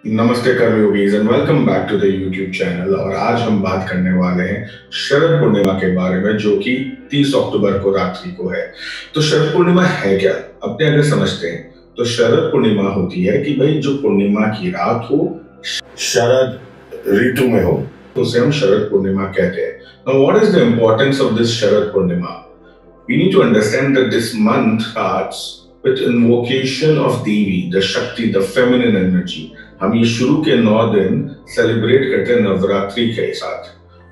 नमस्ते कर्मयोगीज and welcome back to the YouTube channel. और आज हम बात करने वाले हैं शरद पूर्णिमा के बारे में, जो कि 30 अक्टूबर को रात्रि को है। तो शरद पूर्णिमा है क्या? अपने अगर समझते हैं तो शरद पूर्णिमा होती है कि भाई जो पूर्णिमा की रात हो, शरद ऋतु में हो, तो उसे हम शरद पूर्णिमा कहते हैं। Now, what is the importance of this Sharad Purnima? We need to understand that this month starts with invocation of Devi, the Shakti, the feminine energy. हम ये शुरू के 9 दिन सेलिब्रेट करते हैं नवरात्रि के साथ,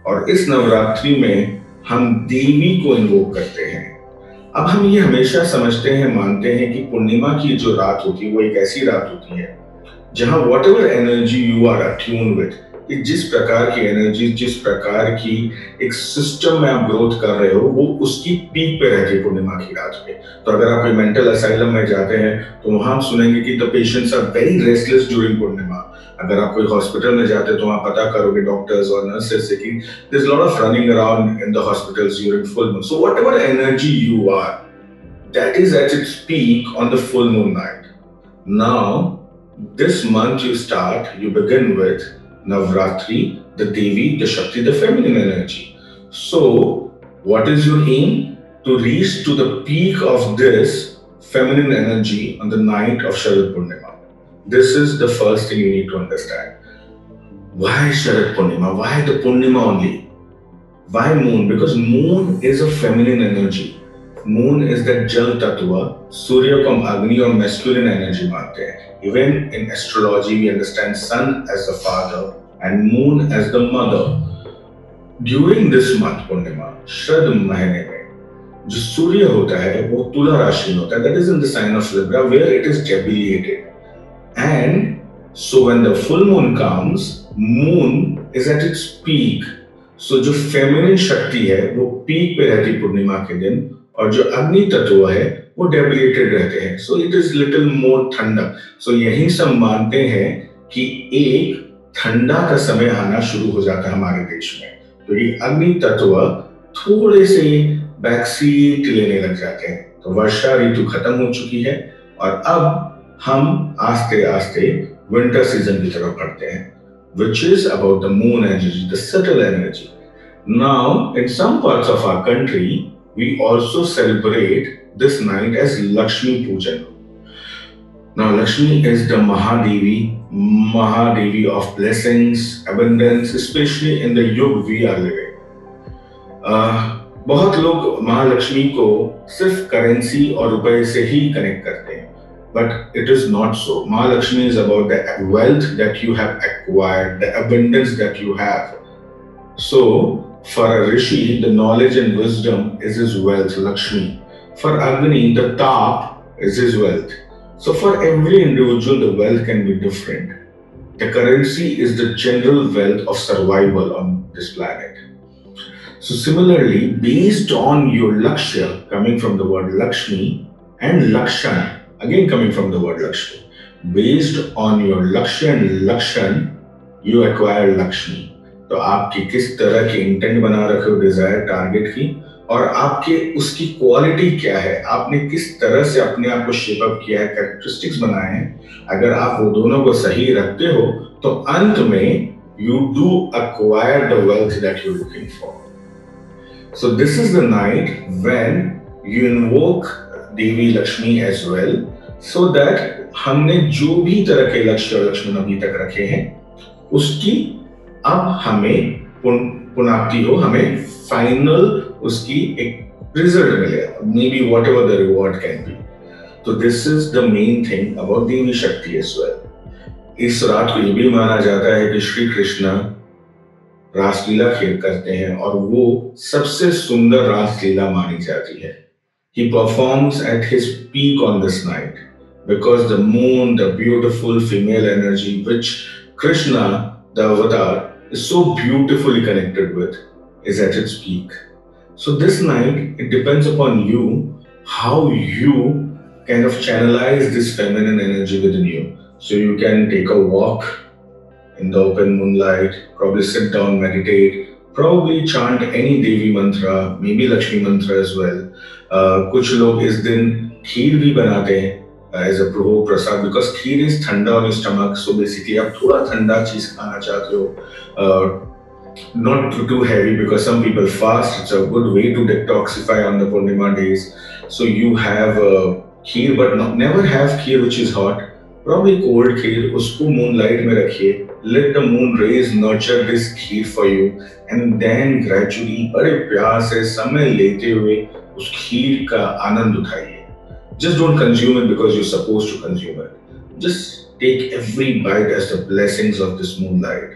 और इस नवरात्रि में हम देवी को इन्वोक करते हैं। अब हम ये हमेशा समझते हैं, मानते हैं कि पूर्णिमा की जो रात होती है वो एक ऐसी रात होती है जहां whatever energy you are attune with, कि जिस प्रकार की एनर्जी, जिस प्रकार की एक सिस्टम में आप ग्रोथ कर रहे हो, वो उसकी पीक पे रहती है पूर्णिमा की रात पे। तो अगर आप कोई मेंटल असाइलम में जाते हैं तो वहां आप सुनेंगे कि the patients are very restless during Purnima. अगर आप कोई हॉस्पिटल में जाते हैं तो वहां पता करोगे डॉक्टर्स और नर्सेस से कि there is lot of running around in the hospitals during full moon. So whatever energy you are, that is at its peak on the full moon night. Now, this month you begin with Navratri, the Devi, the Shakti, the feminine energy. So, what is your aim? To reach to the peak of this feminine energy on the night of Sharad Purnima. This is the first thing you need to understand. Why Sharad Purnima? Why the Purnima only? Why moon? Because moon is a feminine energy. Moon is that जल तत्व। सूर्य को हम अग्नि और masculine energy मानते हैं। Even in astrology we understand sun as the father and moon as the mother. During this month Purnima, शरद महीने में जो सूर्य होता है वो तुला राशि में होता है, that is in the sign of Libra where it is debilitated. And so when the full moon comes, moon is at its peak. So जो फेमिनिन शक्ति है वो पीक पे रहती पूर्णिमा के दिन, और जो अग्नि तत्व है वो डेबिलिएटेड रहते हैं। So it is little more ठंडक। सो यही सब मानते हैं कि एक ठंडा का समय आना शुरू हो जाता है हमारे देश में, तो ये अग्नि तत्व थोड़े से बैकसीट लेने लग जाते हैं। तो वर्षा ऋतु खत्म हो चुकी है और अब हम आस्ते आस्ते विंटर सीजन की तरफ बढ़ते हैं, which is about the moon energy, the subtle energy. Now, in some parts of our country, we also celebrate this night as Lakshmi Pujan. Now, Lakshmi is the Mahadevi of blessings, abundance, especially in the युग we are living. बहुत लोग महालक्ष्मी को सिर्फ currency और रुपए से ही connect करते हैं, but it is not so. Mahalakshmi is about the wealth that you have acquired, the abundance that you have. So, for a rishi, the knowledge and wisdom is his wealth, Lakshmi. For Agni, the tap is his wealth. So for every individual, the wealth can be different. The currency is the general wealth of survival on this planet. So similarly, based on your lakshya, coming from the word Lakshmi, and Lakshan, again coming from the word Lakshmi, based on your lakshya and Lakshan, you acquire Lakshmi. तो आपकी किस तरह की intent बना रखे हो, Dzire, target की, और आपके उसकी क्वालिटी क्या है, आपने किस तरह से अपने आप को शेप अप किया है, कैरेक्टरिस्टिक्स बनाए हैं, अगर आप वो दोनों को सही रखते हो तो अंत में you do acquire the wealth that you looking for. So this is the night when you invoke Devi Lakshmi as well, so that हमने जो भी तरह के लक्ष्य और लक्ष्मण अभी तक रखे हैं उसकी अब हमें पुनाप्ति हो, हमें फाइनल उसकी एक रिजल्ट मिले, may be whatever the reward can be. तो this is the main thing about Devi Shakti as well. इस रात को ये भी माना जाता है कि श्री कृष्ण रासलीला खेल करते हैं और वो सबसे सुंदर रासलीला मानी जाती है। He performs at his peak on this night because the moon, the beautiful female energy which Krishna, the avatar, is so beautifully connected with, is at its peak. So this night, it depends upon you how you kind of channelize this feminine energy within you. So you can take a walk in the open moonlight, probably sit down, meditate, probably chant any Devi mantra, maybe Lakshmi mantra as well. कुछ लोग इस दिन खीर भी बनाते हैं as a pro prasad, because kheer is ठंडा on your stomach, so basically आप थोड़ा ठंडा चीज खाना चाहते हो, not too heavy, because some people fast. It's a good way to detoxify on the Purnima days. So you have kheer, but never have kheer which is hot. Probably cold kheer. Usko moonlight mein rakhiye. Let the moon rays nurture this kheer for you, and then gradually, बड़े प्यार से समय लेते हुए उस खीर का आनंद उठाइए. Just don't consume it because you're supposed to consume it. Just take every bite as the blessings of this moonlight.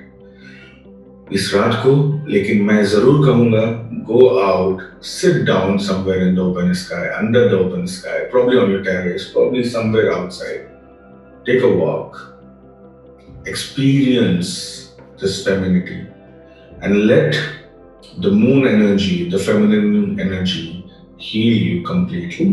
इस रात को लेकिन मैं जरूर कहूंगा, go out, sit down somewhere in the open sky, under the open sky, probably on your terrace, probably somewhere outside. Take a walk, experience this femininity, and let the moon energy, the feminine energy, heal you completely.